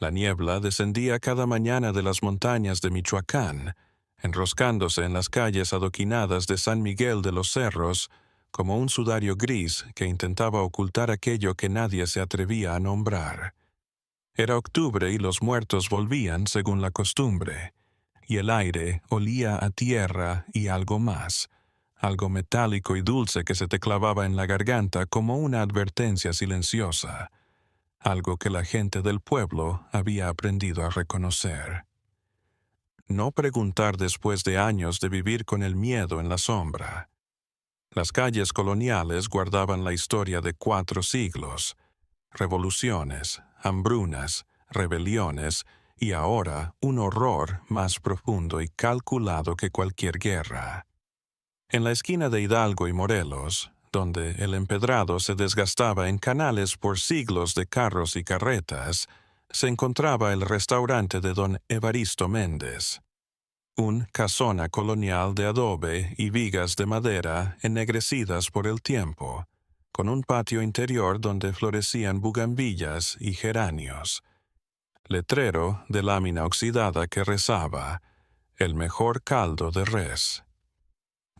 La niebla descendía cada mañana de las montañas de Michoacán, enroscándose en las calles adoquinadas de San Miguel de los Cerros, como un sudario gris que intentaba ocultar aquello que nadie se atrevía a nombrar. Era octubre y los muertos volvían según la costumbre, y el aire olía a tierra y algo más, algo metálico y dulce que se te clavaba en la garganta como una advertencia silenciosa, algo que la gente del pueblo había aprendido a reconocer. No preguntar después de años de vivir con el miedo en la sombra. Las calles coloniales guardaban la historia de 4 siglos, revoluciones, hambrunas, rebeliones y ahora un horror más profundo y calculado que cualquier guerra. En la esquina de Hidalgo y Morelos, donde el empedrado se desgastaba en canales por siglos de carros y carretas, se encontraba el restaurante de don Evaristo Méndez. Un casona colonial de adobe y vigas de madera ennegrecidas por el tiempo, con un patio interior donde florecían bugambillas y geranios. Letrero de lámina oxidada que rezaba: el mejor caldo de res.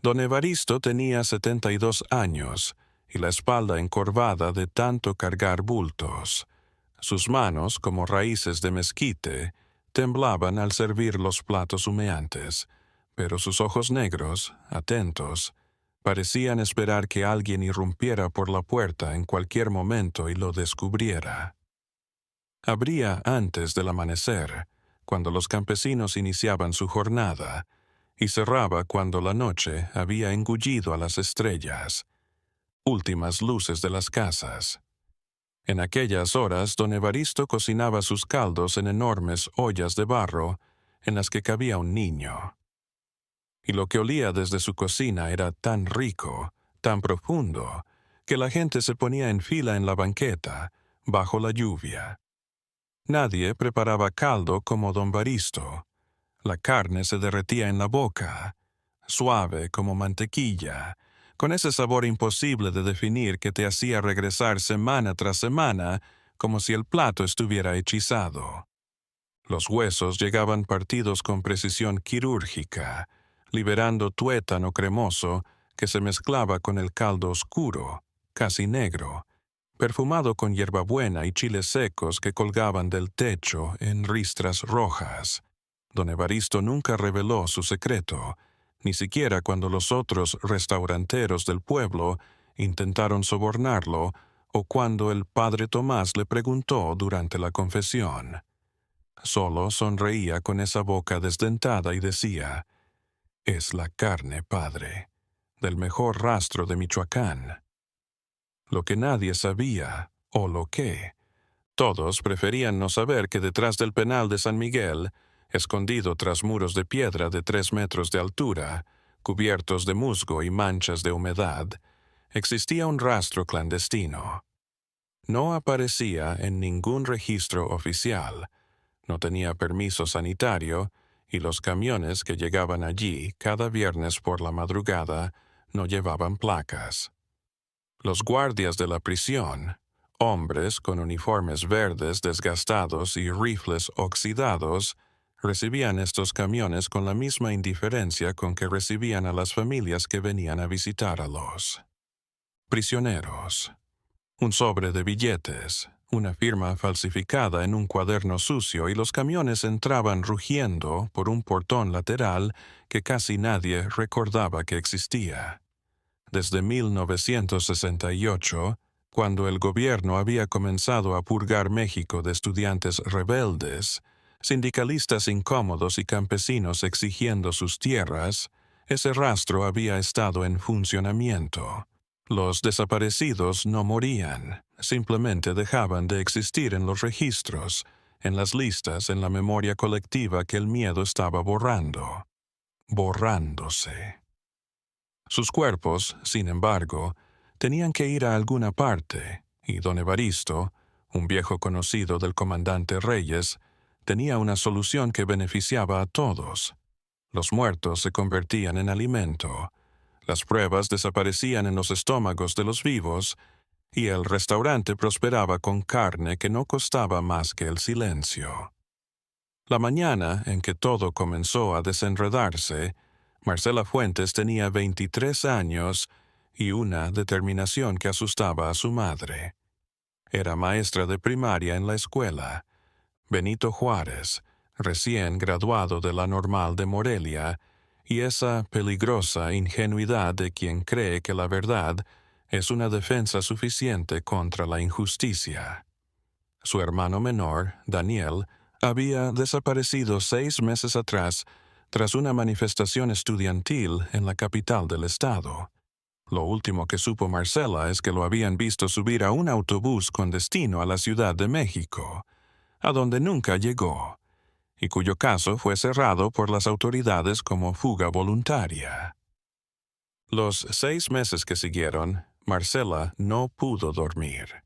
Don Evaristo tenía 72 años y la espalda encorvada de tanto cargar bultos. Sus manos, como raíces de mezquite, temblaban al servir los platos humeantes, pero sus ojos negros, atentos, parecían esperar que alguien irrumpiera por la puerta en cualquier momento y lo descubriera. Abría antes del amanecer, cuando los campesinos iniciaban su jornada, y cerraba cuando la noche había engullido a las estrellas, últimas luces de las casas. En aquellas horas, don Evaristo cocinaba sus caldos en enormes ollas de barro en las que cabía un niño. Y lo que olía desde su cocina era tan rico, tan profundo, que la gente se ponía en fila en la banqueta, bajo la lluvia. Nadie preparaba caldo como don Evaristo. La carne se derretía en la boca, suave como mantequilla, con ese sabor imposible de definir que te hacía regresar semana tras semana como si el plato estuviera hechizado. Los huesos llegaban partidos con precisión quirúrgica, liberando tuétano cremoso que se mezclaba con el caldo oscuro, casi negro, perfumado con hierbabuena y chiles secos que colgaban del techo en ristras rojas. Don Evaristo nunca reveló su secreto, ni siquiera cuando los otros restauranteros del pueblo intentaron sobornarlo o cuando el padre Tomás le preguntó durante la confesión. Solo sonreía con esa boca desdentada y decía: «Es la carne, padre, del mejor rastro de Michoacán». Lo que nadie sabía, o lo que. Todos preferían no saber que detrás del penal de San Miguel, escondido tras muros de piedra de 3 metros de altura, cubiertos de musgo y manchas de humedad, existía un rastro clandestino. No aparecía en ningún registro oficial, no tenía permiso sanitario, y los camiones que llegaban allí cada viernes por la madrugada no llevaban placas. Los guardias de la prisión, hombres con uniformes verdes desgastados y rifles oxidados, recibían estos camiones con la misma indiferencia con que recibían a las familias que venían a visitar a los prisioneros. Un sobre de billetes, una firma falsificada en un cuaderno sucio, y los camiones entraban rugiendo por un portón lateral que casi nadie recordaba que existía. Desde 1968, cuando el gobierno había comenzado a purgar México de estudiantes rebeldes, sindicalistas incómodos y campesinos exigiendo sus tierras, ese rastro había estado en funcionamiento. Los desaparecidos no morían, simplemente dejaban de existir en los registros, en las listas, en la memoria colectiva que el miedo estaba borrando. Borrándose. Sus cuerpos, sin embargo, tenían que ir a alguna parte, y don Evaristo, un viejo conocido del comandante Reyes, tenía una solución que beneficiaba a todos. Los muertos se convertían en alimento, las pruebas desaparecían en los estómagos de los vivos, y el restaurante prosperaba con carne que no costaba más que el silencio. La mañana en que todo comenzó a desenredarse, Marcela Fuentes tenía 23 años y una determinación que asustaba a su madre. Era maestra de primaria en la escuela Benito Juárez, recién graduado de la Normal de Morelia, y esa peligrosa ingenuidad de quien cree que la verdad es una defensa suficiente contra la injusticia. Su hermano menor, Daniel, había desaparecido 6 meses atrás tras una manifestación estudiantil en la capital del estado. Lo último que supo Marcela es que lo habían visto subir a un autobús con destino a la Ciudad de México, a donde nunca llegó, y cuyo caso fue cerrado por las autoridades como fuga voluntaria. Los 6 meses que siguieron, Marcela no pudo dormir.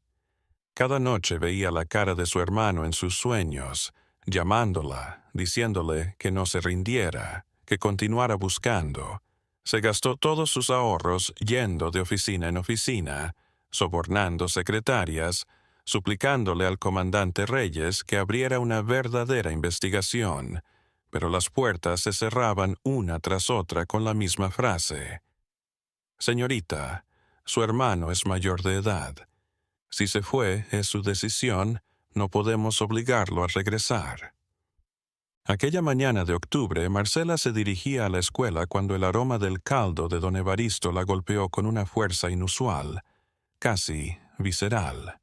Cada noche veía la cara de su hermano en sus sueños, llamándola, diciéndole que no se rindiera, que continuara buscando. Se gastó todos sus ahorros yendo de oficina en oficina, sobornando secretarias, suplicándole al comandante Reyes que abriera una verdadera investigación, pero las puertas se cerraban una tras otra con la misma frase. Señorita, su hermano es mayor de edad. Si se fue, es su decisión, no podemos obligarlo a regresar. Aquella mañana de octubre, Marcela se dirigía a la escuela cuando el aroma del caldo de don Evaristo la golpeó con una fuerza inusual, casi visceral.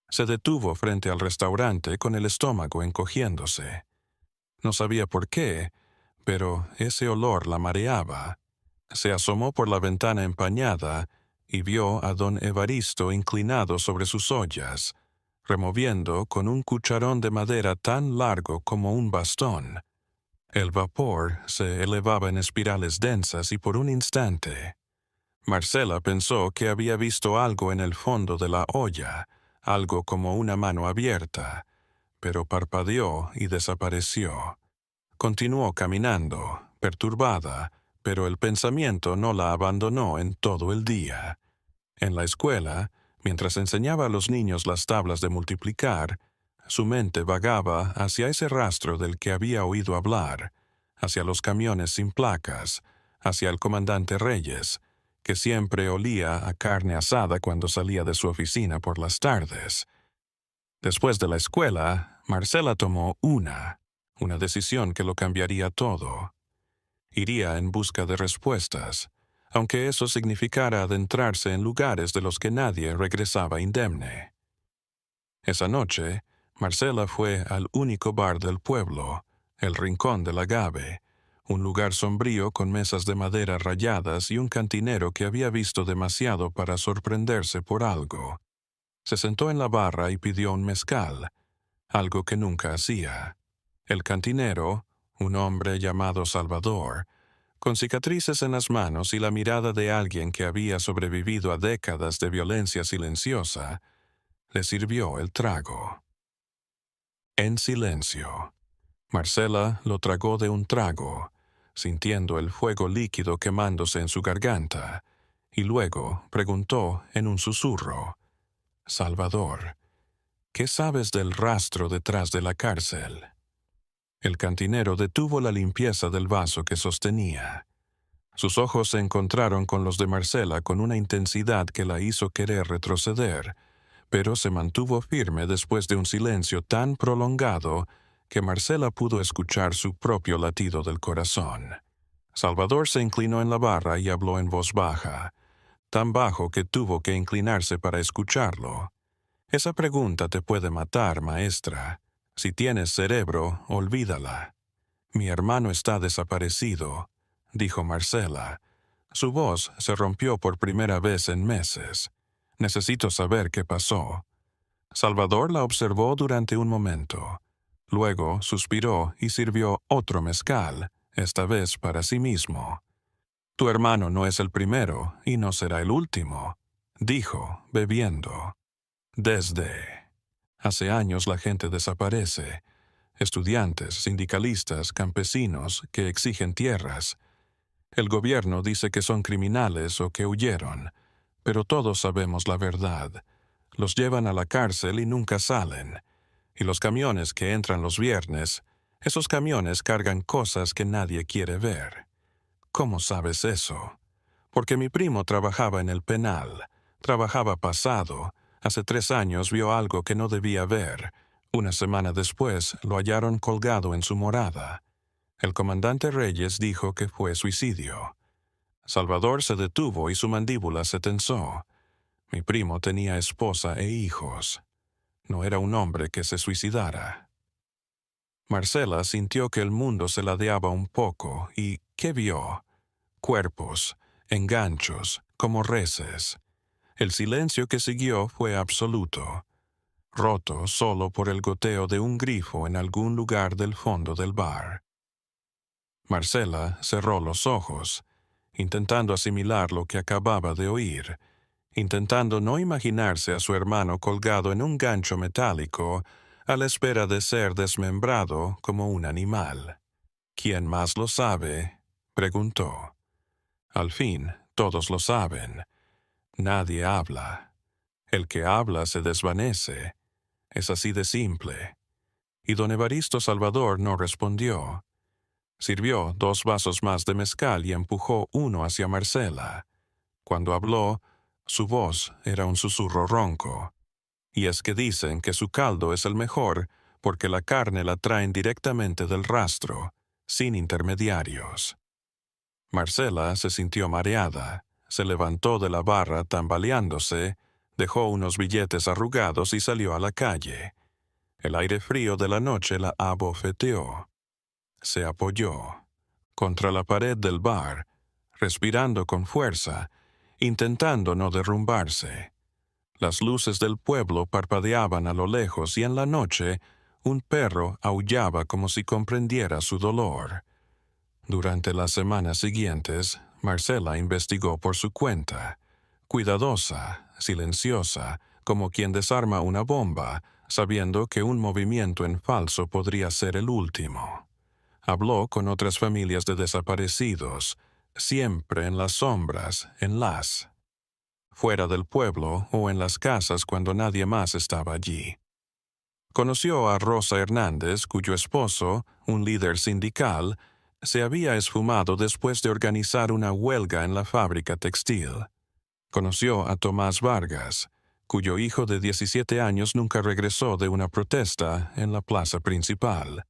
Se detuvo frente al restaurante con el estómago encogiéndose. No sabía por qué, pero ese olor la mareaba. Se asomó por la ventana empañada y vio a don Evaristo inclinado sobre sus ollas, removiendo con un cucharón de madera tan largo como un bastón. El vapor se elevaba en espirales densas y por un instante, Marcela pensó que había visto algo en el fondo de la olla, algo como una mano abierta, pero parpadeó y desapareció. Continuó caminando, perturbada, pero el pensamiento no la abandonó en todo el día. En la escuela, mientras enseñaba a los niños las tablas de multiplicar, su mente vagaba hacia ese rastro del que había oído hablar, hacia los camiones sin placas, hacia el comandante Reyes, que siempre olía a carne asada cuando salía de su oficina por las tardes. Después de la escuela, Marcela tomó una decisión que lo cambiaría todo. Iría en busca de respuestas, aunque eso significara adentrarse en lugares de los que nadie regresaba indemne. Esa noche, Marcela fue al único bar del pueblo, el Rincón del Agave, un lugar sombrío con mesas de madera rayadas y un cantinero que había visto demasiado para sorprenderse por algo. Se sentó en la barra y pidió un mezcal, algo que nunca hacía. El cantinero, un hombre llamado Salvador, con cicatrices en las manos y la mirada de alguien que había sobrevivido a décadas de violencia silenciosa, le sirvió el trago. En silencio, Marcela lo tragó de un trago, sintiendo el fuego líquido quemándose en su garganta, y luego preguntó en un susurro: «Salvador, ¿qué sabes del rastro detrás de la cárcel?» El cantinero detuvo la limpieza del vaso que sostenía. Sus ojos se encontraron con los de Marcela con una intensidad que la hizo querer retroceder, pero se mantuvo firme después de un silencio tan prolongado que Marcela pudo escuchar su propio latido del corazón. Salvador se inclinó en la barra y habló en voz baja, tan bajo que tuvo que inclinarse para escucharlo. «Esa pregunta te puede matar, maestra. Si tienes cerebro, olvídala. Mi hermano está desaparecido», dijo Marcela. Su voz se rompió por primera vez en meses. «Necesito saber qué pasó». Salvador la observó durante un momento. Luego suspiró y sirvió otro mezcal, esta vez para sí mismo. «Tu hermano no es el primero y no será el último», dijo, bebiendo. «Desde hace años la gente desaparece. Estudiantes, sindicalistas, campesinos que exigen tierras. El gobierno dice que son criminales o que huyeron, Pero todos sabemos la verdad. Los llevan a la cárcel y nunca salen. Y los camiones que entran los viernes, esos camiones cargan cosas que nadie quiere ver. ¿Cómo sabes eso? Porque mi primo trabajaba en el penal. Trabajaba pasado. Hace 3 años vio algo que no debía ver. Una semana después lo hallaron colgado en su morada. El comandante Reyes dijo que fue suicidio. Salvador se detuvo y su mandíbula se tensó. Mi primo tenía esposa e hijos. No era un hombre que se suicidara. Marcela sintió que el mundo se ladeaba un poco y ¿qué vio? Cuerpos, enganchos, como reses. El silencio que siguió fue absoluto, roto solo por el goteo de un grifo en algún lugar del fondo del bar. Marcela cerró los ojos, intentando asimilar lo que acababa de oír, intentando no imaginarse a su hermano colgado en un gancho metálico a la espera de ser desmembrado como un animal. ¿Quién más lo sabe?, preguntó. Al fin, todos lo saben. Nadie habla. El que habla se desvanece. Es así de simple. Y don Evaristo Salvador no respondió. Sirvió 2 vasos más de mezcal y empujó uno hacia Marcela. Cuando habló, su voz era un susurro ronco. Y es que dicen que su caldo es el mejor porque la carne la traen directamente del rastro, sin intermediarios. Marcela se sintió mareada, se levantó de la barra tambaleándose, dejó unos billetes arrugados y salió a la calle. El aire frío de la noche la abofeteó. Se apoyó contra la pared del bar, respirando con fuerza, intentando no derrumbarse. Las luces del pueblo parpadeaban a lo lejos y en la noche un perro aullaba como si comprendiera su dolor. Durante las semanas siguientes, Marcela investigó por su cuenta, cuidadosa, silenciosa, como quien desarma una bomba, sabiendo que un movimiento en falso podría ser el último. Habló con otras familias de desaparecidos, siempre en las sombras, fuera del pueblo o en las casas cuando nadie más estaba allí. Conoció a Rosa Hernández, cuyo esposo, un líder sindical, se había esfumado después de organizar una huelga en la fábrica textil. Conoció a Tomás Vargas, cuyo hijo de 17 años nunca regresó de una protesta en la plaza principal.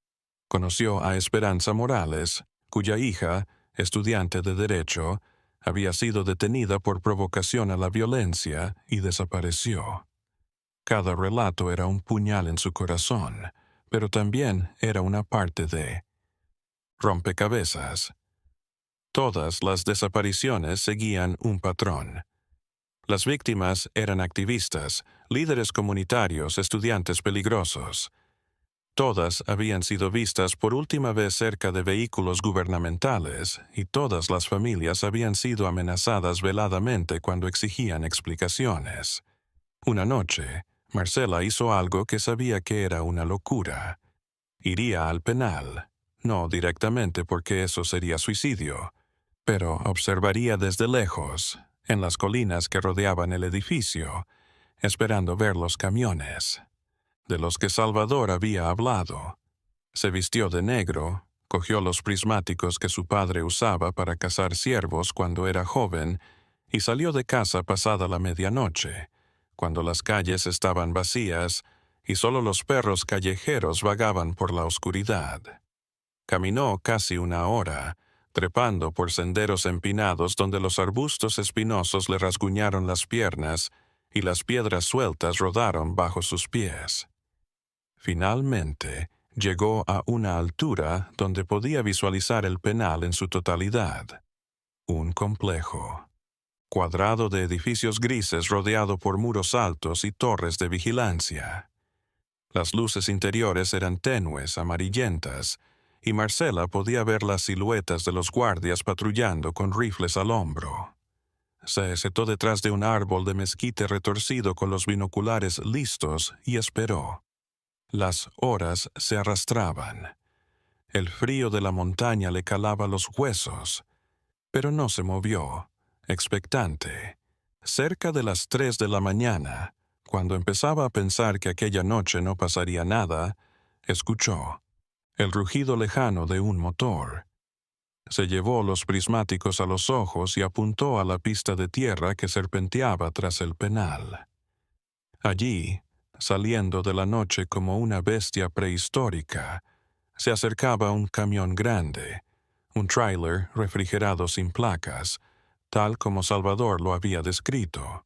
Conoció a Esperanza Morales, cuya hija, estudiante de Derecho, había sido detenida por provocación a la violencia y desapareció. Cada relato era un puñal en su corazón, pero también era una parte de rompecabezas. Todas las desapariciones seguían un patrón. Las víctimas eran activistas, líderes comunitarios, estudiantes peligrosos. Todas habían sido vistas por última vez cerca de vehículos gubernamentales y todas las familias habían sido amenazadas veladamente cuando exigían explicaciones. Una noche, Marcela hizo algo que sabía que era una locura. Iría al penal, no directamente porque eso sería suicidio, pero observaría desde lejos, en las colinas que rodeaban el edificio, esperando ver los camiones de los que Salvador había hablado. Se vistió de negro, cogió los prismáticos que su padre usaba para cazar ciervos cuando era joven y salió de casa pasada la medianoche, cuando las calles estaban vacías y solo los perros callejeros vagaban por la oscuridad. Caminó casi 1 hora, trepando por senderos empinados donde los arbustos espinosos le rasguñaron las piernas y las piedras sueltas rodaron bajo sus pies. Finalmente, llegó a una altura donde podía visualizar el penal en su totalidad. Un complejo, cuadrado de edificios grises rodeado por muros altos y torres de vigilancia. Las luces interiores eran tenues, amarillentas, y Marcela podía ver las siluetas de los guardias patrullando con rifles al hombro. Se sentó detrás de un árbol de mezquite retorcido con los binoculares listos y esperó. Las horas se arrastraban. El frío de la montaña le calaba los huesos, pero no se movió, expectante, Cerca de las 3 de la mañana, cuando empezaba a pensar que aquella noche no pasaría nada, escuchó el rugido lejano de un motor. Se llevó los prismáticos a los ojos y apuntó a la pista de tierra que serpenteaba tras el penal. Allí, saliendo de la noche como una bestia prehistórica, se acercaba un camión grande, un tráiler refrigerado sin placas, tal como Salvador lo había descrito.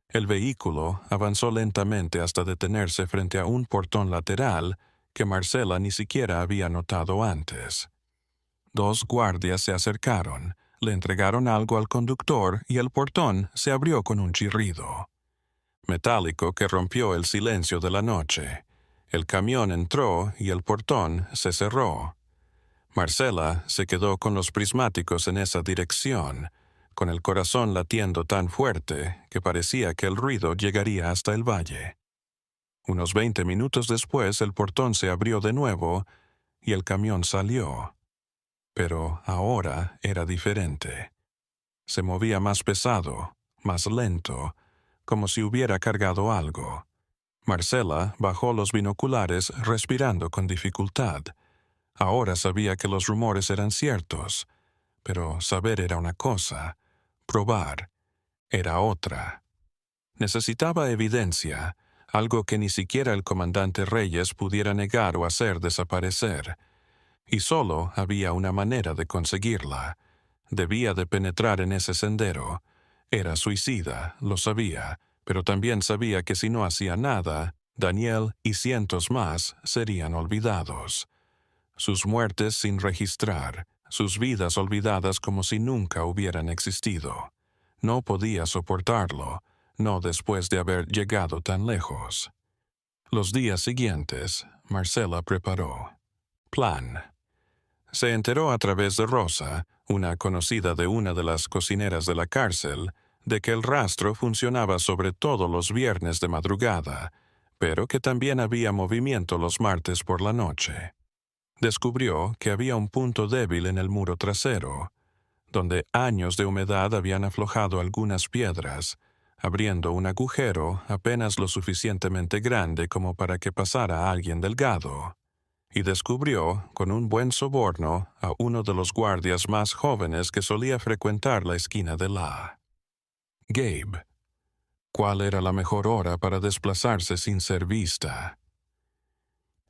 El vehículo avanzó lentamente hasta detenerse frente a un portón lateral que Marcela ni siquiera había notado antes. 2 guardias se acercaron, le entregaron algo al conductor y el portón se abrió con un chirrido metálico que rompió el silencio de la noche. El camión entró y el portón se cerró. Marcela se quedó con los prismáticos en esa dirección, con el corazón latiendo tan fuerte que parecía que el ruido llegaría hasta el valle. Unos 20 minutos después el portón se abrió de nuevo y el camión salió. Pero ahora era diferente. Se movía más pesado, más lento, como si hubiera cargado algo. Marcela bajó los binoculares respirando con dificultad. Ahora sabía que los rumores eran ciertos, pero saber era una cosa, probar era otra. Necesitaba evidencia, algo que ni siquiera el comandante Reyes pudiera negar o hacer desaparecer. Y solo había una manera de conseguirla. Debía de penetrar en ese sendero. Era suicida, lo sabía, pero también sabía que si no hacía nada, Daniel y cientos más serían olvidados. Sus muertes sin registrar, sus vidas olvidadas como si nunca hubieran existido. No podía soportarlo, no después de haber llegado tan lejos. Los días siguientes, Marcela preparó. Plan. Se enteró a través de Rosa, una conocida de una de las cocineras de la cárcel, de que el rastro funcionaba sobre todo los viernes de madrugada, pero que también había movimiento los martes por la noche. Descubrió que había un punto débil en el muro trasero, donde años de humedad habían aflojado algunas piedras, abriendo un agujero apenas lo suficientemente grande como para que pasara alguien delgado. Y descubrió, con un buen soborno, a uno de los guardias más jóvenes que solía frecuentar la esquina de la. Gabe. ¿Cuál era la mejor hora para desplazarse sin ser vista?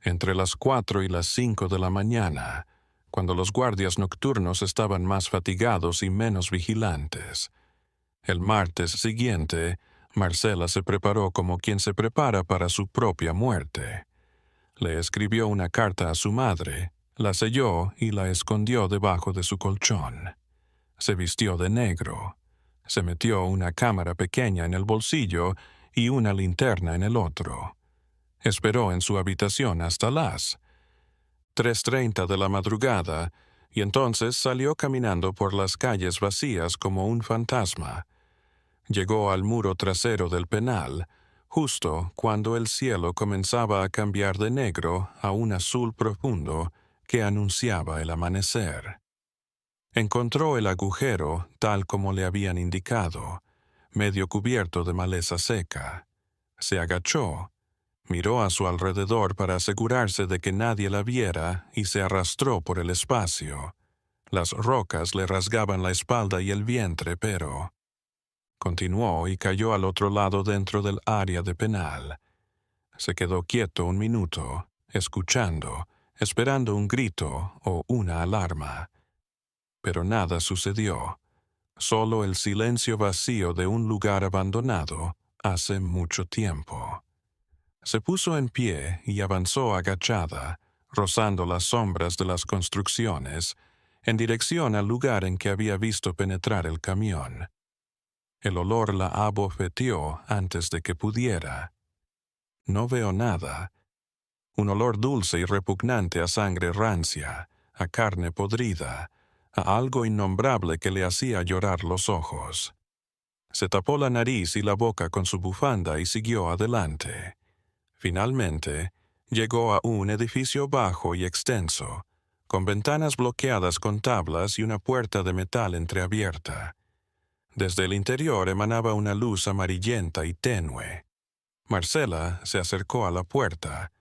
Entre las 4 y las 5 de la mañana, cuando los guardias nocturnos estaban más fatigados y menos vigilantes. El martes siguiente, Marcela se preparó como quien se prepara para su propia muerte. Le escribió una carta a su madre, la selló y la escondió debajo de su colchón. Se vistió de negro. Se metió una cámara pequeña en el bolsillo y una linterna en el otro. Esperó en su habitación hasta las 3:30 de la madrugada y entonces salió caminando por las calles vacías como un fantasma. Llegó al muro trasero del penal, justo cuando el cielo comenzaba a cambiar de negro a un azul profundo que anunciaba el amanecer. Encontró el agujero tal como le habían indicado, medio cubierto de maleza seca. Se agachó, miró a su alrededor para asegurarse de que nadie la viera y se arrastró por el espacio. Las rocas le rasgaban la espalda y el vientre, pero continuó y cayó al otro lado dentro del área de penal. Se quedó quieto un minuto, escuchando, esperando un grito o una alarma. Pero nada sucedió, solo el silencio vacío de un lugar abandonado hace mucho tiempo. Se puso en pie y avanzó agachada, rozando las sombras de las construcciones, en dirección al lugar en que había visto penetrar el camión. El olor la abofeteó antes de que pudiera. No veo nada. Un olor dulce y repugnante a sangre rancia, a carne podrida, a algo innombrable que le hacía llorar los ojos. Se tapó la nariz y la boca con su bufanda y siguió adelante. Finalmente, llegó a un edificio bajo y extenso, con ventanas bloqueadas con tablas y una puerta de metal entreabierta. Desde el interior emanaba una luz amarillenta y tenue. Marcela se acercó a la puerta,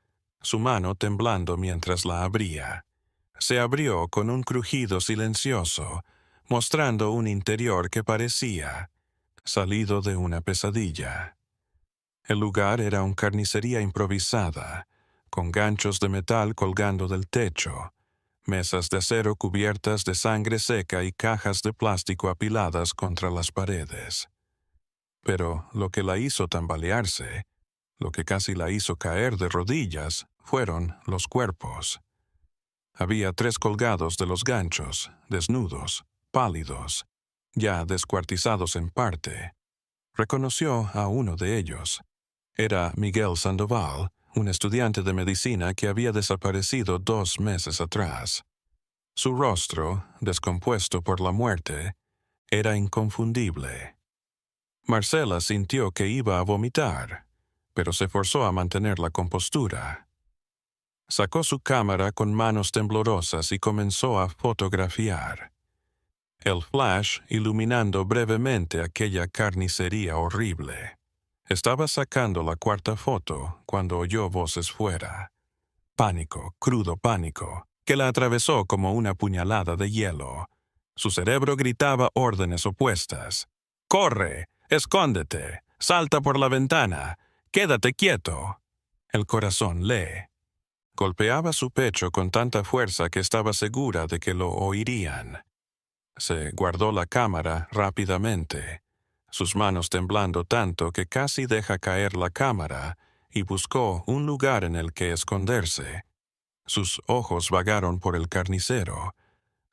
su mano temblando mientras la abría. Se abrió con un crujido silencioso, mostrando un interior que parecía salido de una pesadilla. El lugar era una carnicería improvisada, con ganchos de metal colgando del techo, mesas de acero cubiertas de sangre seca y cajas de plástico apiladas contra las paredes. Pero lo que la hizo tambalearse, lo que casi la hizo caer de rodillas, fueron los cuerpos. Había 3 colgados de los ganchos, desnudos, pálidos, ya descuartizados en parte. Reconoció a uno de ellos. Era Miguel Sandoval, un estudiante de medicina que había desaparecido 2 meses atrás. Su rostro, descompuesto por la muerte, era inconfundible. Marcela sintió que iba a vomitar, pero se forzó a mantener la compostura. Sacó su cámara con manos temblorosas y comenzó a fotografiar. El flash iluminando brevemente aquella carnicería horrible. Estaba sacando la 4ª foto cuando oyó voces fuera. Pánico, crudo pánico, que la atravesó como una puñalada de hielo. Su cerebro gritaba órdenes opuestas. ¡Corre! ¡Escóndete! ¡Salta por la ventana! ¡Quédate quieto! El corazón golpeaba su pecho con tanta fuerza que estaba segura de que lo oirían. Se guardó la cámara rápidamente, sus manos temblando tanto que casi deja caer la cámara, y buscó un lugar en el que esconderse. Sus ojos vagaron por el carnicero,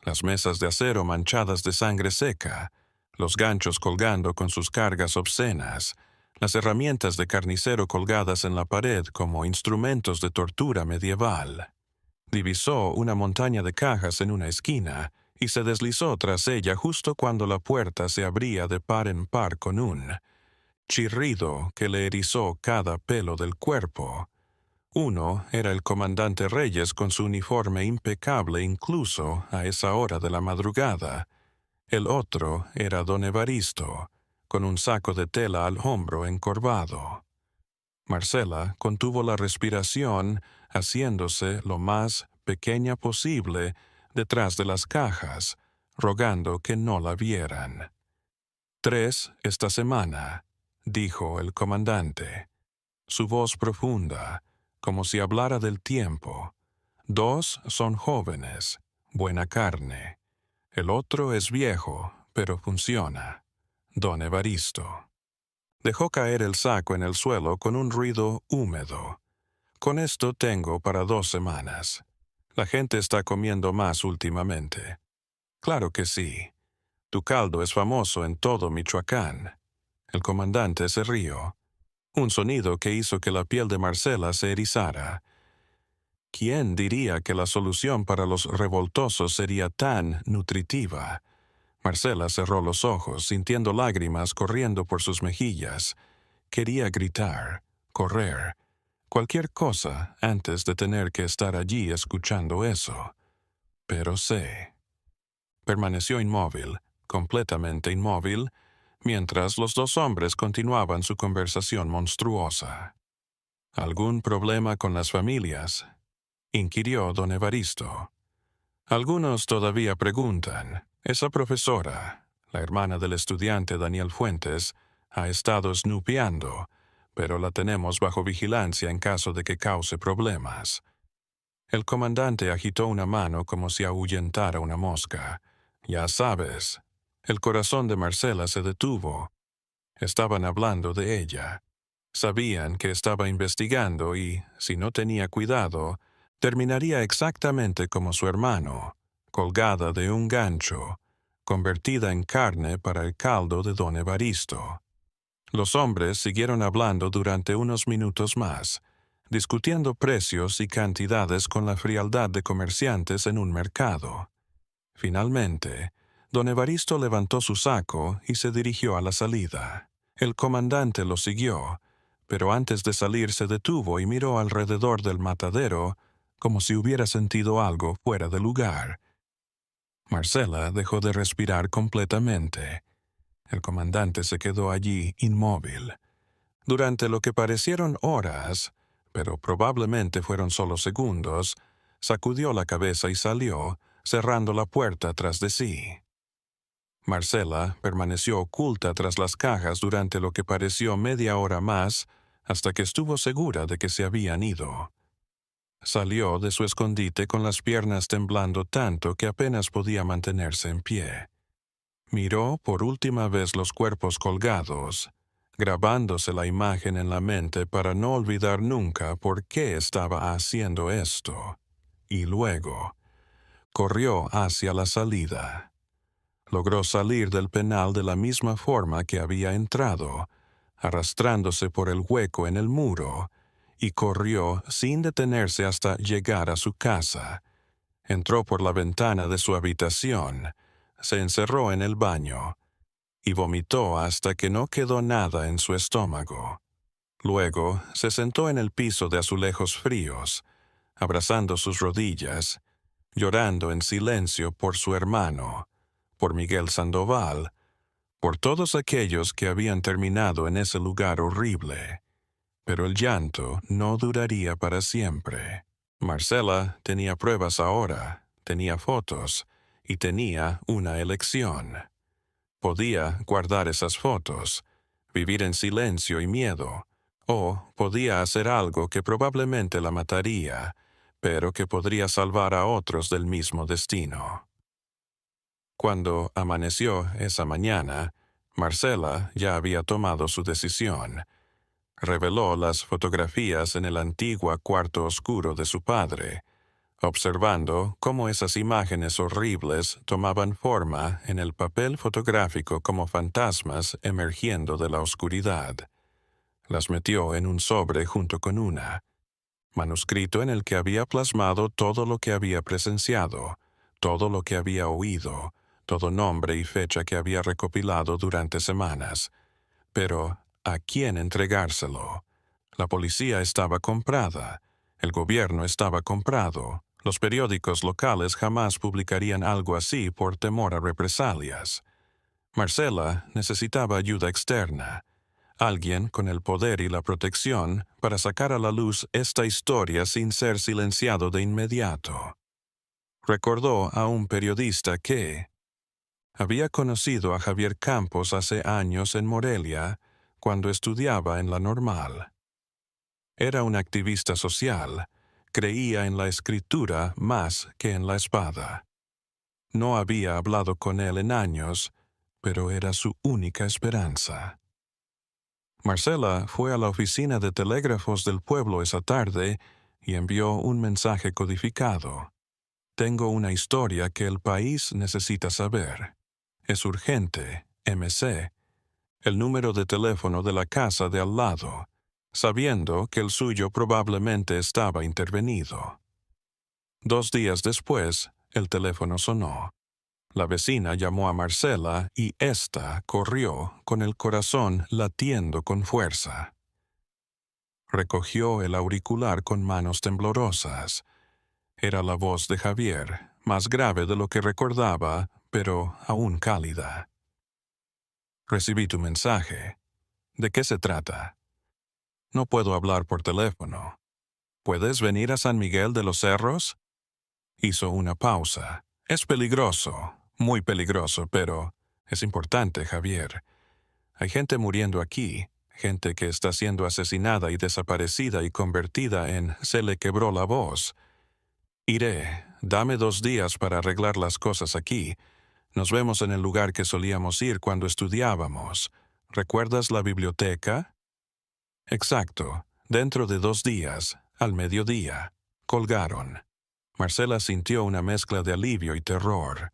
las mesas de acero manchadas de sangre seca, los ganchos colgando con sus cargas obscenas, las herramientas de carnicero colgadas en la pared como instrumentos de tortura medieval. Divisó una montaña de cajas en una esquina y se deslizó tras ella justo cuando la puerta se abría de par en par con un chirrido que le erizó cada pelo del cuerpo. Uno era el comandante Reyes con su uniforme impecable incluso a esa hora de la madrugada. El otro era don Evaristo, con un saco de tela al hombro encorvado. Marcela contuvo la respiración, haciéndose lo más pequeña posible detrás de las cajas, rogando que no la vieran. 3 esta semana, dijo el comandante, su voz profunda, como si hablara del tiempo. 2 son jóvenes, buena carne. El otro es viejo, pero funciona. Don Evaristo. Dejó caer el saco en el suelo con un ruido húmedo. Con esto tengo para 2 semanas. La gente está comiendo más últimamente. Claro que sí. Tu caldo es famoso en todo Michoacán. El comandante se rió. Un sonido que hizo que la piel de Marcela se erizara. ¿Quién diría que la solución para los revoltosos sería tan nutritiva? Marcela cerró los ojos, sintiendo lágrimas corriendo por sus mejillas. Quería gritar, correr, cualquier cosa antes de tener que estar allí escuchando eso. Pero permaneció inmóvil, completamente inmóvil, mientras los 2 hombres continuaban su conversación monstruosa. ¿Algún problema con las familias?, inquirió don Evaristo. Algunos todavía preguntan. Esa profesora, la hermana del estudiante Daniel Fuentes, ha estado snoopyando, pero la tenemos bajo vigilancia en caso de que cause problemas. El comandante agitó una mano como si ahuyentara una mosca. Ya sabes. El corazón de Marcela se detuvo. Estaban hablando de ella. Sabían que estaba investigando y, si no tenía cuidado, terminaría exactamente como su hermano, colgada de un gancho, convertida en carne para el caldo de don Evaristo. Los hombres siguieron hablando durante unos minutos más, discutiendo precios y cantidades con la frialdad de comerciantes en un mercado. Finalmente, don Evaristo levantó su saco y se dirigió a la salida. El comandante lo siguió, pero antes de salir se detuvo y miró alrededor del matadero como si hubiera sentido algo fuera de lugar. Marcela dejó de respirar completamente. El comandante se quedó allí inmóvil. Durante lo que parecieron horas, pero probablemente fueron solo segundos, sacudió la cabeza y salió, cerrando la puerta tras de sí. Marcela permaneció oculta tras las cajas durante lo que pareció media hora más, hasta que estuvo segura de que se habían ido. Salió de su escondite con las piernas temblando tanto que apenas podía mantenerse en pie. Miró por última vez los cuerpos colgados, grabándose la imagen en la mente para no olvidar nunca por qué estaba haciendo esto. Y luego, corrió hacia la salida. Logró salir del penal de la misma forma que había entrado, arrastrándose por el hueco en el muro, y corrió sin detenerse hasta llegar a su casa. Entró por la ventana de su habitación, se encerró en el baño, y vomitó hasta que no quedó nada en su estómago. Luego se sentó en el piso de azulejos fríos, abrazando sus rodillas, llorando en silencio por su hermano, por Miguel Sandoval, por todos aquellos que habían terminado en ese lugar horrible. Pero el llanto no duraría para siempre. Marcela tenía pruebas ahora, tenía fotos, y tenía una elección. Podía guardar esas fotos, vivir en silencio y miedo, o podía hacer algo que probablemente la mataría, pero que podría salvar a otros del mismo destino. Cuando amaneció esa mañana, Marcela ya había tomado su decisión. Reveló las fotografías en el antiguo cuarto oscuro de su padre, observando cómo esas imágenes horribles tomaban forma en el papel fotográfico como fantasmas emergiendo de la oscuridad. Las metió en un sobre junto con una manuscrito en el que había plasmado todo lo que había presenciado, todo lo que había oído, todo nombre y fecha que había recopilado durante semanas. Pero, ¿a quién entregárselo? La policía estaba comprada, el gobierno estaba comprado, los periódicos locales jamás publicarían algo así por temor a represalias. Marcela necesitaba ayuda externa, alguien con el poder y la protección para sacar a la luz esta historia sin ser silenciado de inmediato. Recordó a un periodista que había conocido a Javier Campos hace años en Morelia, cuando estudiaba en la Normal. Era un activista social, creía en la escritura más que en la espada. No había hablado con él en años, pero era su única esperanza. Marcela fue a la oficina de telégrafos del pueblo esa tarde y envió un mensaje codificado. Tengo una historia que el país necesita saber. Es urgente, MC. El número de teléfono de la casa de al lado, sabiendo que el suyo probablemente estaba intervenido. 2 días después, el teléfono sonó. La vecina llamó a Marcela y ésta corrió con el corazón latiendo con fuerza. Recogió el auricular con manos temblorosas. Era la voz de Javier, más grave de lo que recordaba, pero aún cálida. Recibí tu mensaje. ¿De qué se trata? No puedo hablar por teléfono. ¿Puedes venir a San Miguel de los Cerros? Hizo una pausa. Es peligroso, muy peligroso, pero es importante, Javier. Hay gente muriendo aquí, gente que está siendo asesinada y desaparecida y convertida en se le quebró la voz. Iré, dame 2 días para arreglar las cosas aquí. Nos vemos en el lugar que solíamos ir cuando estudiábamos. ¿Recuerdas la biblioteca? Exacto, dentro de 2 días, al mediodía. Colgaron. Marcela sintió una mezcla de alivio y terror.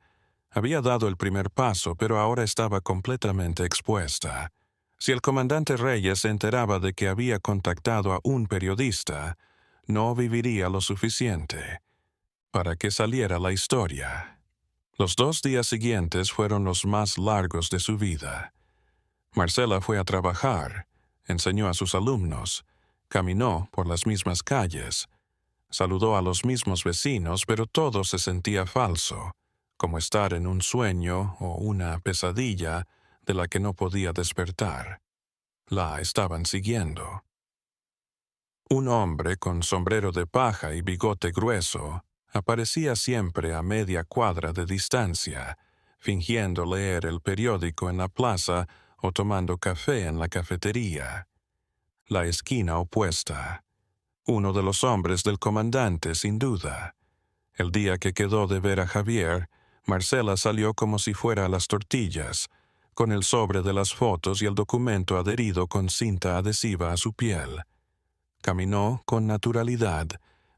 Había dado el primer paso, pero ahora estaba completamente expuesta. Si el comandante Reyes se enteraba de que había contactado a un periodista, no viviría lo suficiente para que saliera la historia. Los 2 días siguientes fueron los más largos de su vida. Marcela fue a trabajar, enseñó a sus alumnos, caminó por las mismas calles, saludó a los mismos vecinos, pero todo se sentía falso, como estar en un sueño o una pesadilla de la que no podía despertar. La estaban siguiendo. Un hombre con sombrero de paja y bigote grueso aparecía siempre a media cuadra de distancia, fingiendo leer el periódico en la plaza o tomando café en la cafetería. La esquina opuesta. Uno de los hombres del comandante, sin duda. El día que quedó de ver a Javier, Marcela salió como si fuera a las tortillas, con el sobre de las fotos y el documento adherido con cinta adhesiva a su piel. Caminó con naturalidad,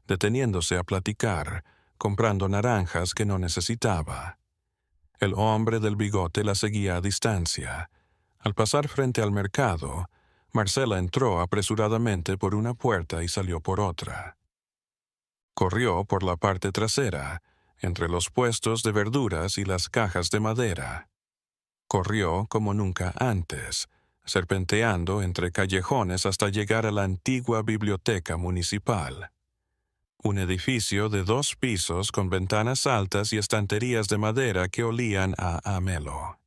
deteniéndose a platicar, comprando naranjas que no necesitaba. El hombre del bigote la seguía a distancia. Al pasar frente al mercado, Marcela entró apresuradamente por una puerta y salió por otra. Corrió por la parte trasera, entre los puestos de verduras y las cajas de madera. Corrió como nunca antes, serpenteando entre callejones hasta llegar a la antigua biblioteca municipal. Un edificio de 2 pisos con ventanas altas y estanterías de madera que olían a amelo.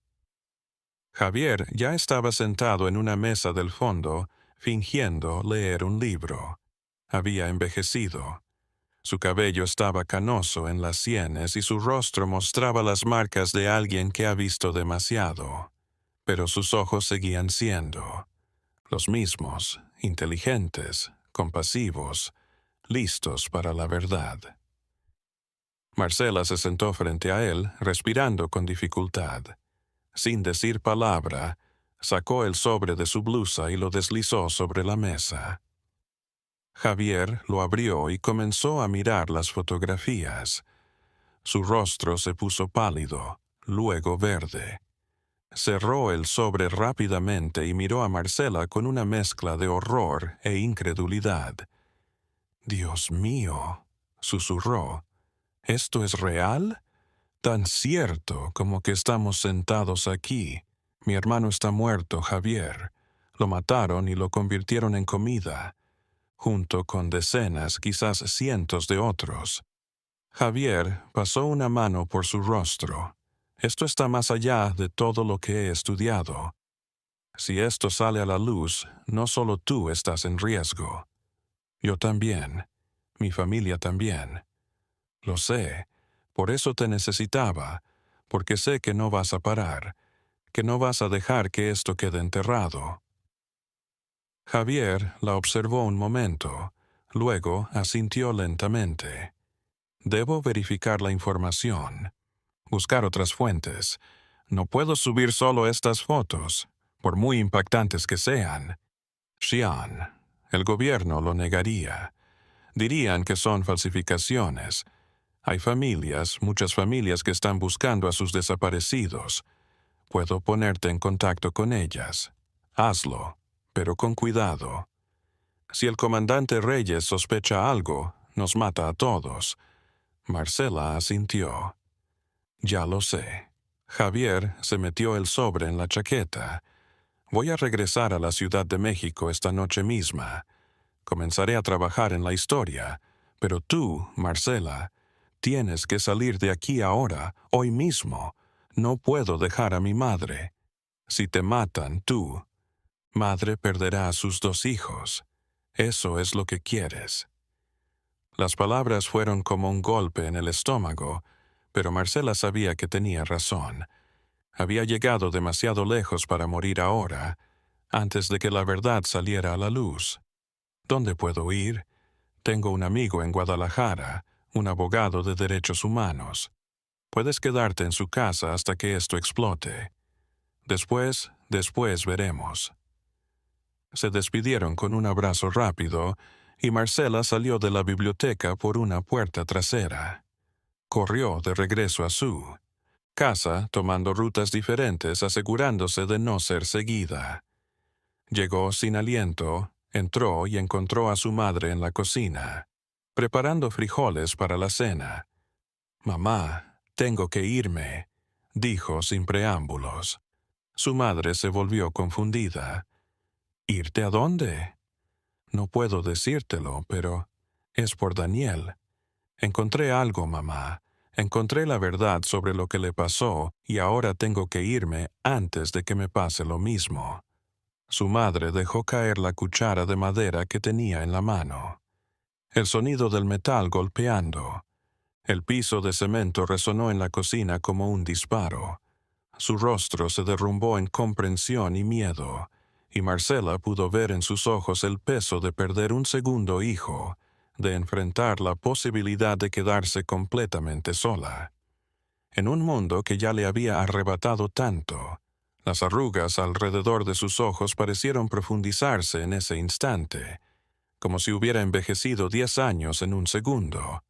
Javier ya estaba sentado en una mesa del fondo, fingiendo leer un libro. Había envejecido. Su cabello estaba canoso en las sienes y su rostro mostraba las marcas de alguien que ha visto demasiado. Pero sus ojos seguían siendo los mismos, inteligentes, compasivos, listos para la verdad. Marcela se sentó frente a él, respirando con dificultad. Sin decir palabra, sacó el sobre de su blusa y lo deslizó sobre la mesa. Javier lo abrió y comenzó a mirar las fotografías. Su rostro se puso pálido, luego verde. Cerró el sobre rápidamente y miró a Marcela con una mezcla de horror e incredulidad. «Dios mío», susurró, «¿esto es real? Tan cierto como que estamos sentados aquí. Mi hermano está muerto, Javier. Lo mataron y lo convirtieron en comida, junto con decenas, quizás cientos de otros». Javier pasó una mano por su rostro. «Esto está más allá de todo lo que he estudiado. Si esto sale a la luz, no solo tú estás en riesgo. Yo también. Mi familia también. Lo sé. Por eso te necesitaba, porque sé que no vas a parar, que no vas a dejar que esto quede enterrado». Javier la observó un momento, luego asintió lentamente. «Debo verificar la información, buscar otras fuentes. No puedo subir solo estas fotos, por muy impactantes que sean. Xi'an, el gobierno lo negaría. Dirían que son falsificaciones. Hay familias, muchas familias que están buscando a sus desaparecidos. Puedo ponerte en contacto con ellas. Hazlo, pero con cuidado. Si el comandante Reyes sospecha algo, nos mata a todos». Marcela asintió. «Ya lo sé». Javier se metió el sobre en la chaqueta. «Voy a regresar a la Ciudad de México esta noche misma. Comenzaré a trabajar en la historia, pero tú, Marcela, tienes que salir de aquí ahora, hoy mismo. No puedo dejar a mi madre. Si te matan, tú, madre perderá a sus 2 hijos. Eso es lo que quieres». Las palabras fueron como un golpe en el estómago, pero Marcela sabía que tenía razón. Había llegado demasiado lejos para morir ahora, antes de que la verdad saliera a la luz. ¿Dónde puedo ir? Tengo un amigo en Guadalajara, un abogado de derechos humanos. Puedes quedarte en su casa hasta que esto explote. Después veremos». Se despidieron con un abrazo rápido y Marcela salió de la biblioteca por una puerta trasera. Corrió de regreso a su casa, tomando rutas diferentes, asegurándose de no ser seguida. Llegó sin aliento, entró y encontró a su madre en la cocina, preparando frijoles para la cena. «Mamá, tengo que irme», dijo sin preámbulos. Su madre se volvió confundida. «¿Irte a dónde?» «No puedo decírtelo, pero es por Daniel. Encontré algo, mamá. Encontré la verdad sobre lo que le pasó y ahora tengo que irme antes de que me pase lo mismo. Su madre dejó caer la cuchara de madera que tenía en la mano. El sonido del metal golpeando. El piso de cemento resonó en la cocina como un disparo. Su rostro se derrumbó en comprensión y miedo, y Marcela pudo ver en sus ojos el peso de perder un segundo hijo, de enfrentar la posibilidad de quedarse completamente sola. En un mundo que ya le había arrebatado tanto, las arrugas alrededor de sus ojos parecieron profundizarse en ese instante, como si hubiera envejecido 10 años en un segundo.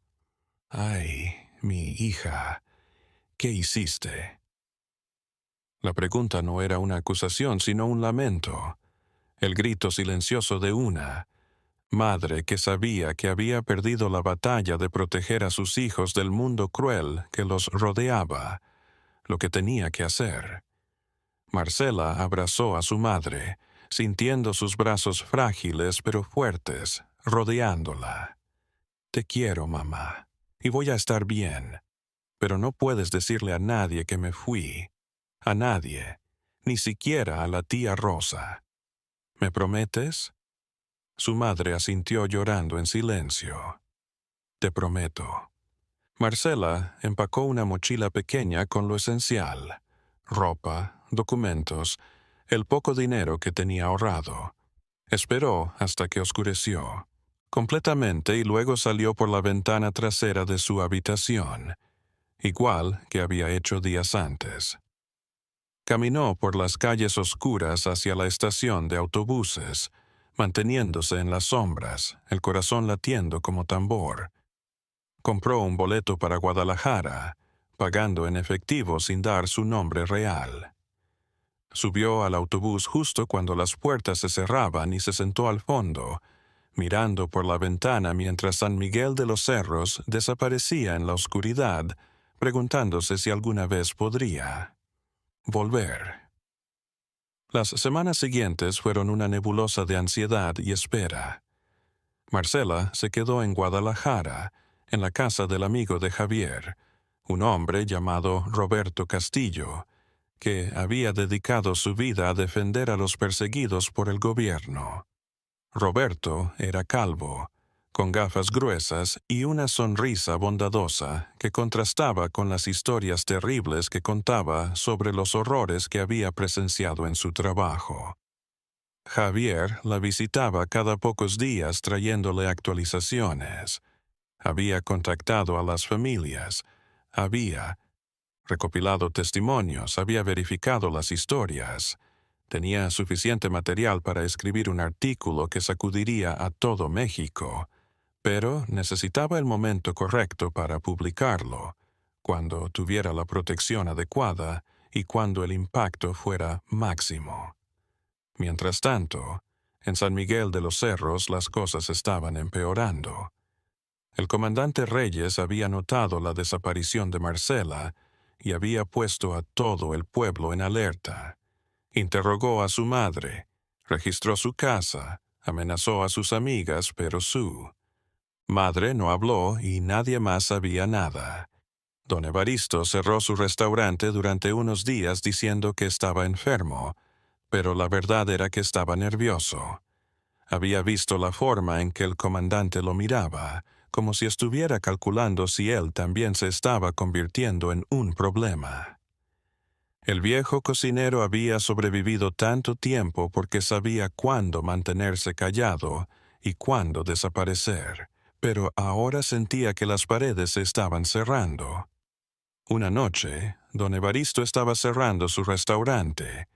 «Ay, mi hija, ¿qué hiciste?» La pregunta no era una acusación, sino un lamento. El grito silencioso de una madre que sabía que había perdido la batalla de proteger a sus hijos del mundo cruel que los rodeaba, lo que tenía que hacer. Marcela abrazó a su madre, sintiendo sus brazos frágiles pero fuertes, rodeándola. «Te quiero, mamá, y voy a estar bien. Pero no puedes decirle a nadie que me fui. A nadie, ni siquiera a la tía Rosa. ¿Me prometes?» Su madre asintió llorando en silencio. «Te prometo». Marcela empacó una mochila pequeña con lo esencial: ropa, documentos, el poco dinero que tenía ahorrado. Esperó hasta que oscureció completamente y luego salió por la ventana trasera de su habitación, igual que había hecho días antes. Caminó por las calles oscuras hacia la estación de autobuses, manteniéndose en las sombras, el corazón latiendo como tambor. Compró un boleto para Guadalajara, pagando en efectivo sin dar su nombre real. Subió al autobús justo cuando las puertas se cerraban y se sentó al fondo, mirando por la ventana mientras San Miguel de los Cerros desaparecía en la oscuridad, preguntándose si alguna vez podría volver. Las semanas siguientes fueron una nebulosa de ansiedad y espera. Marcela se quedó en Guadalajara, en la casa del amigo de Javier, un hombre llamado Roberto Castillo, que había dedicado su vida a defender a los perseguidos por el gobierno. Roberto era calvo, con gafas gruesas y una sonrisa bondadosa que contrastaba con las historias terribles que contaba sobre los horrores que había presenciado en su trabajo. Javier la visitaba cada pocos días trayéndole actualizaciones. Había contactado a las familias, había recopilado testimonios, había verificado las historias. Tenía suficiente material para escribir un artículo que sacudiría a todo México, pero necesitaba el momento correcto para publicarlo, cuando tuviera la protección adecuada y cuando el impacto fuera máximo. Mientras tanto, en San Miguel de los Cerros las cosas estaban empeorando. El comandante Reyes había notado la desaparición de Marcela y había puesto a todo el pueblo en alerta. Interrogó a su madre, registró su casa, amenazó a sus amigas, pero su madre no habló y nadie más sabía nada. Don Evaristo cerró su restaurante durante unos días diciendo que estaba enfermo, pero la verdad era que estaba nervioso. Había visto la forma en que el comandante lo miraba, como si estuviera calculando si él también se estaba convirtiendo en un problema. El viejo cocinero había sobrevivido tanto tiempo porque sabía cuándo mantenerse callado y cuándo desaparecer, pero ahora sentía que las paredes se estaban cerrando. Una noche, don Evaristo estaba cerrando su restaurante,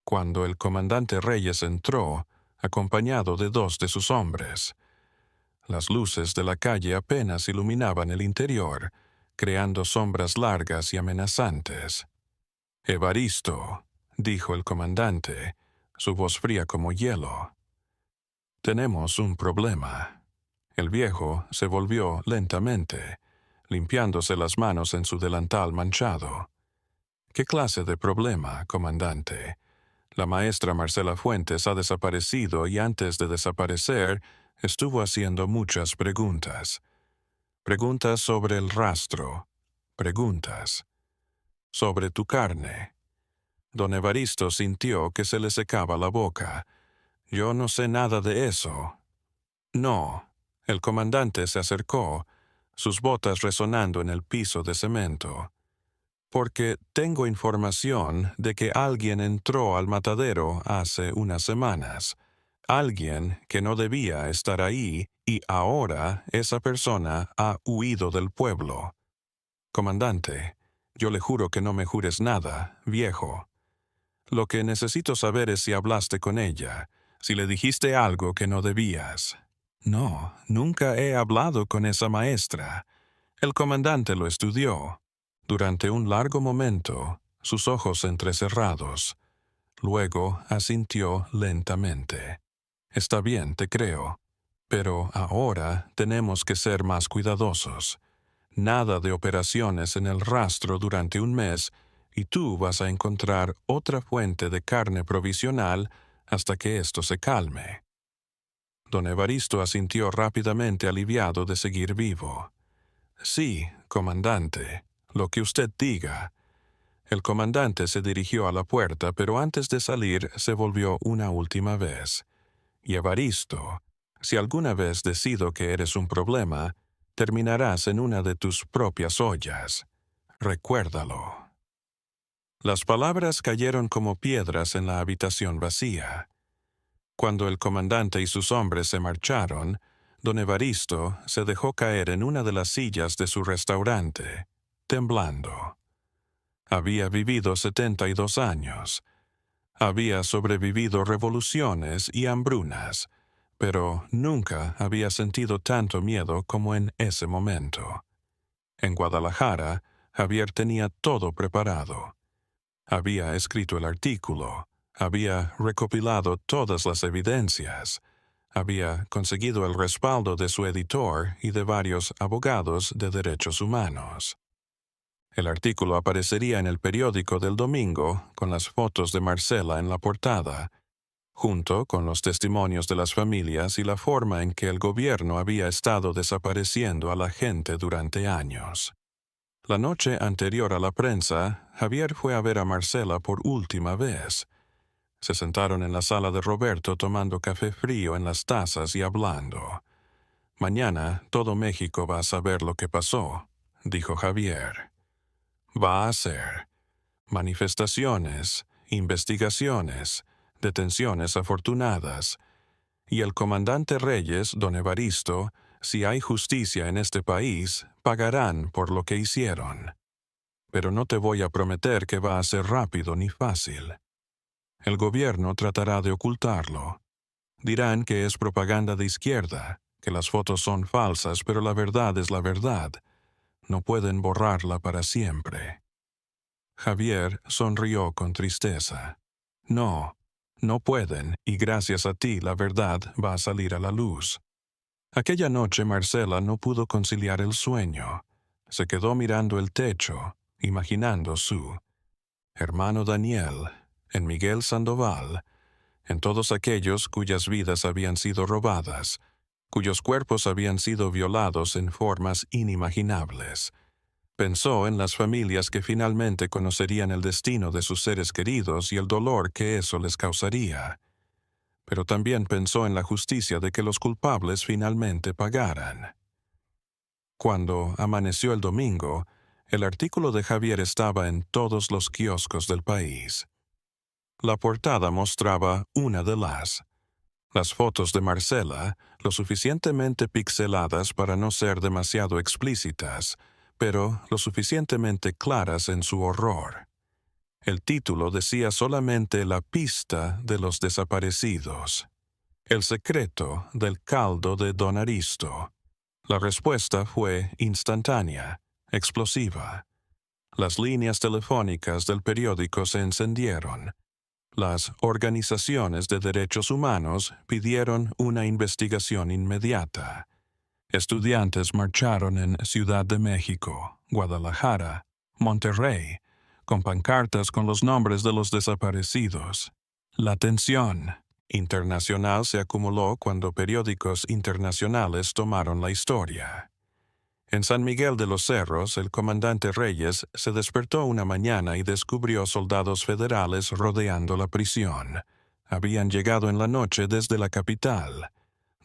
cuando el comandante Reyes entró, acompañado de 2 de sus hombres. Las luces de la calle apenas iluminaban el interior, creando sombras largas y amenazantes. «Evaristo», dijo el comandante, su voz fría como hielo. «Tenemos un problema». El viejo se volvió lentamente, limpiándose las manos en su delantal manchado. «¿Qué clase de problema, comandante? La maestra Marcela Fuentes ha desaparecido y antes de desaparecer estuvo haciendo muchas preguntas. Preguntas sobre el rastro. Preguntas. Sobre tu carne. Don Evaristo sintió que se le secaba la boca. Yo no sé nada de eso. No. El comandante se acercó, sus botas resonando en el piso de cemento. Porque tengo información de que alguien entró al matadero hace unas semanas. Alguien que no debía estar ahí y ahora esa persona ha huido del pueblo. Comandante, yo le juro que no me jures nada, viejo. Lo que necesito saber es si hablaste con ella, si le dijiste algo que no debías. No, nunca he hablado con esa maestra. El comandante lo estudió. Durante un largo momento, sus ojos entrecerrados. Luego asintió lentamente. Está bien, te creo. Pero ahora tenemos que ser más cuidadosos. Nada de operaciones en el rastro durante un mes y tú vas a encontrar otra fuente de carne provisional hasta que esto se calme. Don Evaristo asintió rápidamente aliviado de seguir vivo. Sí, comandante, lo que usted diga. El comandante se dirigió a la puerta, pero antes de salir se volvió una última vez. Y Evaristo, si alguna vez decido que eres un problema, terminarás en una de tus propias ollas. Recuérdalo. Las palabras cayeron como piedras en la habitación vacía. Cuando el comandante y sus hombres se marcharon, don Evaristo se dejó caer en una de las sillas de su restaurante, temblando. Había vivido 72 años. Había sobrevivido revoluciones y hambrunas, pero nunca había sentido tanto miedo como en ese momento. En Guadalajara, Javier tenía todo preparado. Había escrito el artículo, había recopilado todas las evidencias, había conseguido el respaldo de su editor y de varios abogados de derechos humanos. El artículo aparecería en el periódico del domingo con las fotos de Marcela en la portada, junto con los testimonios de las familias y la forma en que el gobierno había estado desapareciendo a la gente durante años. La noche anterior a la prensa, Javier fue a ver a Marcela por última vez. Se sentaron en la sala de Roberto tomando café frío en las tazas y hablando. Mañana todo México va a saber lo que pasó, dijo Javier. Va a ser manifestaciones, investigaciones, detenciones afortunadas. Y el comandante Reyes, don Evaristo, si hay justicia en este país, pagarán por lo que hicieron. Pero no te voy a prometer que va a ser rápido ni fácil. El gobierno tratará de ocultarlo. Dirán que es propaganda de izquierda, que las fotos son falsas, pero la verdad es la verdad. No pueden borrarla para siempre. Javier sonrió con tristeza. No, no pueden, y gracias a ti la verdad va a salir a la luz. Aquella noche Marcela no pudo conciliar el sueño. Se quedó mirando el techo, imaginando su hermano Daniel, en Miguel Sandoval, en todos aquellos cuyas vidas habían sido robadas, cuyos cuerpos habían sido violados en formas inimaginables. Pensó en las familias que finalmente conocerían el destino de sus seres queridos y el dolor que eso les causaría. Pero también pensó en la justicia de que los culpables finalmente pagaran. Cuando amaneció el domingo, el artículo de Javier estaba en todos los kioscos del país. La portada mostraba una de las fotos de Marcela, lo suficientemente pixeladas para no ser demasiado explícitas, pero lo suficientemente claras en su horror. El título decía solamente la pista de los desaparecidos. El secreto del caldo de Don Aristo. La respuesta fue instantánea, explosiva. Las líneas telefónicas del periódico se encendieron. Las organizaciones de derechos humanos pidieron una investigación inmediata. Estudiantes marcharon en Ciudad de México, Guadalajara, Monterrey, con pancartas con los nombres de los desaparecidos. La tensión internacional se acumuló cuando periódicos internacionales tomaron la historia. En San Miguel de los Cerros, el comandante Reyes se despertó una mañana y descubrió soldados federales rodeando la prisión. Habían llegado en la noche desde la capital,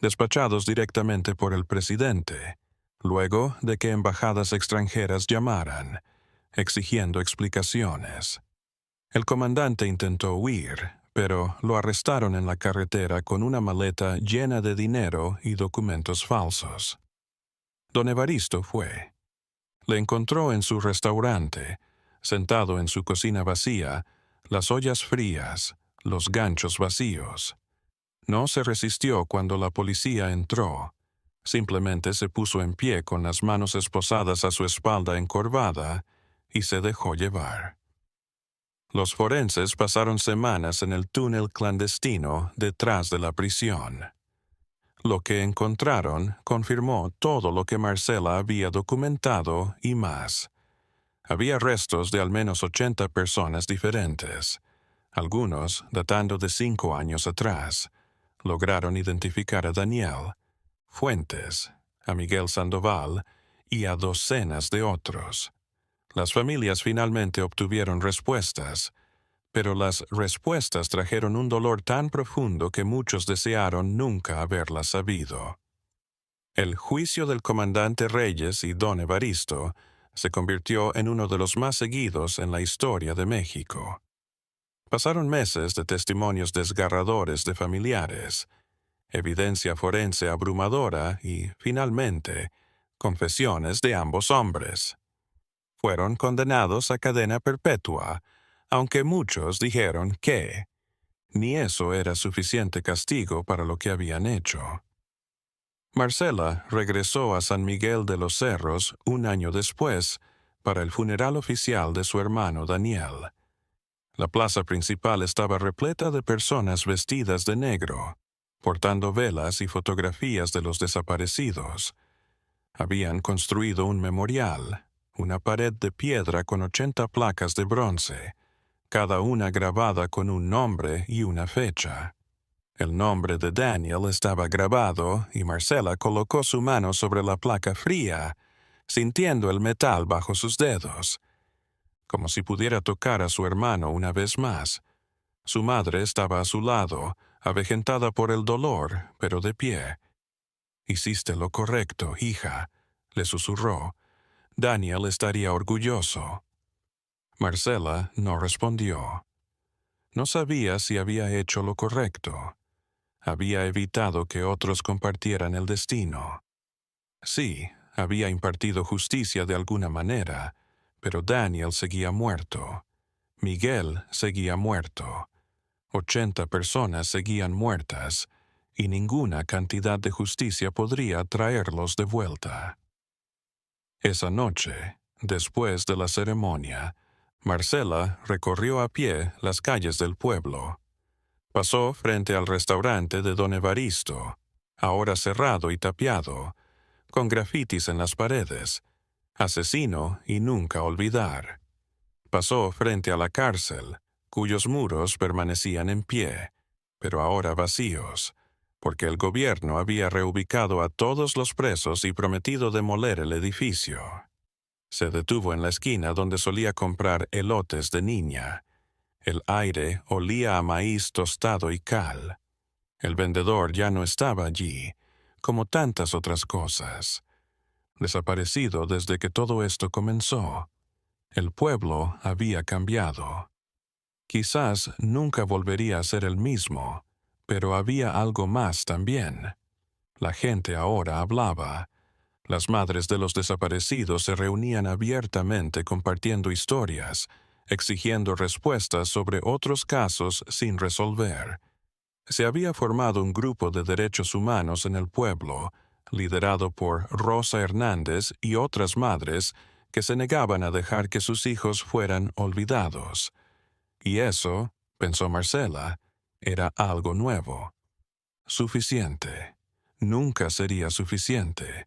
despachados directamente por el presidente, luego de que embajadas extranjeras llamaran, exigiendo explicaciones. El comandante intentó huir, pero lo arrestaron en la carretera con una maleta llena de dinero y documentos falsos. Don Evaristo fue. Le encontró en su restaurante, sentado en su cocina vacía, las ollas frías, los ganchos vacíos. No se resistió cuando la policía entró. Simplemente se puso en pie con las manos esposadas a su espalda encorvada y se dejó llevar. Los forenses pasaron semanas en el túnel clandestino detrás de la prisión. Lo que encontraron confirmó todo lo que Marcela había documentado y más. Había restos de al menos 80 personas diferentes. Algunos, datando de 5 años atrás, lograron identificar a Daniel, Fuentes, a Miguel Sandoval y a docenas de otros. Las familias finalmente obtuvieron respuestas, pero las respuestas trajeron un dolor tan profundo que muchos desearon nunca haberlas sabido. El juicio del comandante Reyes y don Evaristo se convirtió en uno de los más seguidos en la historia de México. Pasaron meses de testimonios desgarradores de familiares, evidencia forense abrumadora y, finalmente, confesiones de ambos hombres. Fueron condenados a cadena perpetua, aunque muchos dijeron que ni eso era suficiente castigo para lo que habían hecho. Marcela regresó a San Miguel de los Cerros un año después para el funeral oficial de su hermano Daniel. La plaza principal estaba repleta de personas vestidas de negro, portando velas y fotografías de los desaparecidos. Habían construido un memorial, una pared de piedra con 80 placas de bronce, cada una grabada con un nombre y una fecha. El nombre de Daniel estaba grabado y Marcela colocó su mano sobre la placa fría, sintiendo el metal bajo sus dedos, como si pudiera tocar a su hermano una vez más. Su madre estaba a su lado, avejentada por el dolor, pero de pie. «Hiciste lo correcto, hija», le susurró. «Daniel estaría orgulloso». Marcela no respondió. No sabía si había hecho lo correcto. Había evitado que otros compartieran el destino. Sí, había impartido justicia de alguna manera, pero Daniel seguía muerto. Miguel seguía muerto. 80 personas seguían muertas, y ninguna cantidad de justicia podría traerlos de vuelta. Esa noche, después de la ceremonia, Marcela recorrió a pie las calles del pueblo. Pasó frente al restaurante de don Evaristo, ahora cerrado y tapiado, con grafitis en las paredes, asesino y nunca olvidar. Pasó frente a la cárcel, cuyos muros permanecían en pie, pero ahora vacíos, porque el gobierno había reubicado a todos los presos y prometido demoler el edificio. Se detuvo en la esquina donde solía comprar elotes de niña. El aire olía a maíz tostado y cal. El vendedor ya no estaba allí, como tantas otras cosas. Desaparecido desde que todo esto comenzó. El pueblo había cambiado. Quizás nunca volvería a ser el mismo, pero había algo más también. La gente ahora hablaba. Las madres de los desaparecidos se reunían abiertamente compartiendo historias, exigiendo respuestas sobre otros casos sin resolver. Se había formado un grupo de derechos humanos en el pueblo, liderado por Rosa Hernández y otras madres que se negaban a dejar que sus hijos fueran olvidados. Y eso, pensó Marcela, era algo nuevo. Suficiente. Nunca sería suficiente,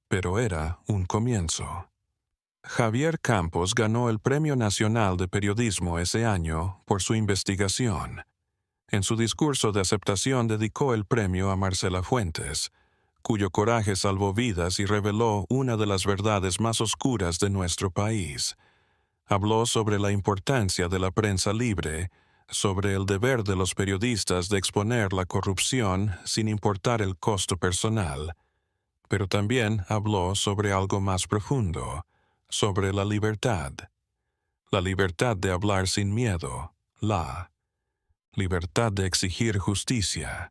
pero era un comienzo. Javier Campos ganó el Premio Nacional de Periodismo ese año por su investigación. En su discurso de aceptación dedicó el premio a Marcela Fuentes, cuyo coraje salvó vidas y reveló una de las verdades más oscuras de nuestro país. Habló sobre la importancia de la prensa libre, sobre el deber de los periodistas de exponer la corrupción sin importar el costo personal. Pero también habló sobre algo más profundo, sobre la libertad. La libertad de hablar sin miedo, la libertad de exigir justicia,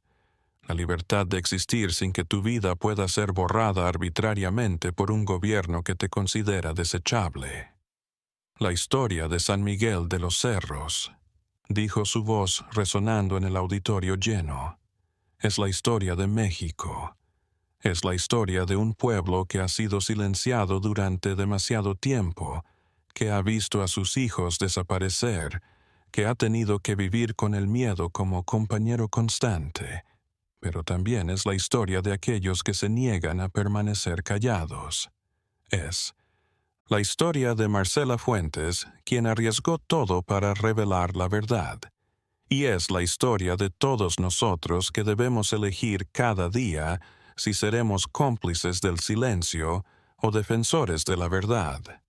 la libertad de existir sin que tu vida pueda ser borrada arbitrariamente por un gobierno que te considera desechable. La historia de San Miguel de los Cerros, dijo su voz resonando en el auditorio lleno. Es la historia de México. Es la historia de un pueblo que ha sido silenciado durante demasiado tiempo, que ha visto a sus hijos desaparecer, que ha tenido que vivir con el miedo como compañero constante. Pero también es la historia de aquellos que se niegan a permanecer callados. Es la historia de Marcela Fuentes, quien arriesgó todo para revelar la verdad. Y es la historia de todos nosotros que debemos elegir cada día si seremos cómplices del silencio o defensores de la verdad.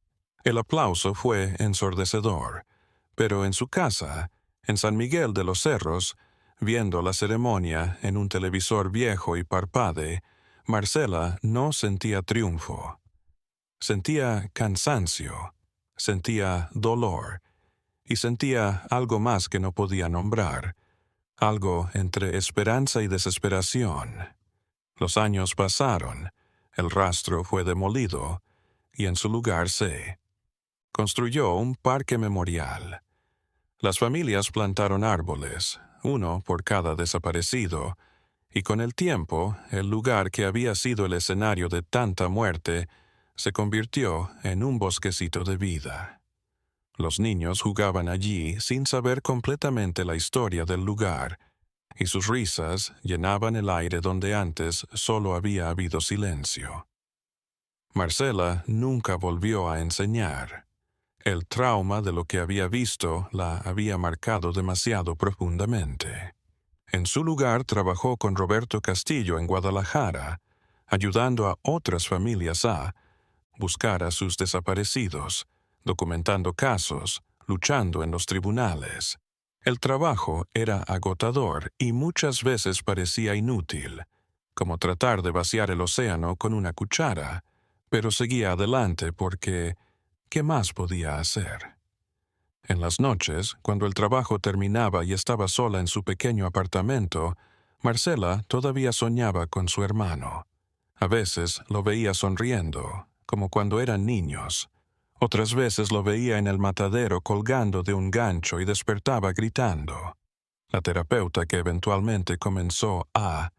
El aplauso fue ensordecedor, pero en su casa, en San Miguel de los Cerros, viendo la ceremonia en un televisor viejo y parpade, Marcela no sentía triunfo. Sentía cansancio, sentía dolor, y sentía algo más que no podía nombrar, algo entre esperanza y desesperación. Los años pasaron, el rastro fue demolido, y en su lugar se construyó un parque memorial. Las familias plantaron árboles, uno por cada desaparecido, y con el tiempo, el lugar que había sido el escenario de tanta muerte se convirtió en un bosquecito de vida. Los niños jugaban allí sin saber completamente la historia del lugar, y sus risas llenaban el aire donde antes solo había habido silencio. Marcela nunca volvió a enseñar. El trauma de lo que había visto la había marcado demasiado profundamente. En su lugar trabajó con Roberto Castillo en Guadalajara, ayudando a otras familias a buscar a sus desaparecidos, documentando casos, luchando en los tribunales. El trabajo era agotador y muchas veces parecía inútil, como tratar de vaciar el océano con una cuchara, pero seguía adelante porque ¿qué más podía hacer? En las noches, cuando el trabajo terminaba y estaba sola en su pequeño apartamento, Marcela todavía soñaba con su hermano. A veces lo veía sonriendo, como cuando eran niños. Otras veces lo veía en el matadero colgando de un gancho y despertaba gritando. La terapeuta que eventualmente comenzó a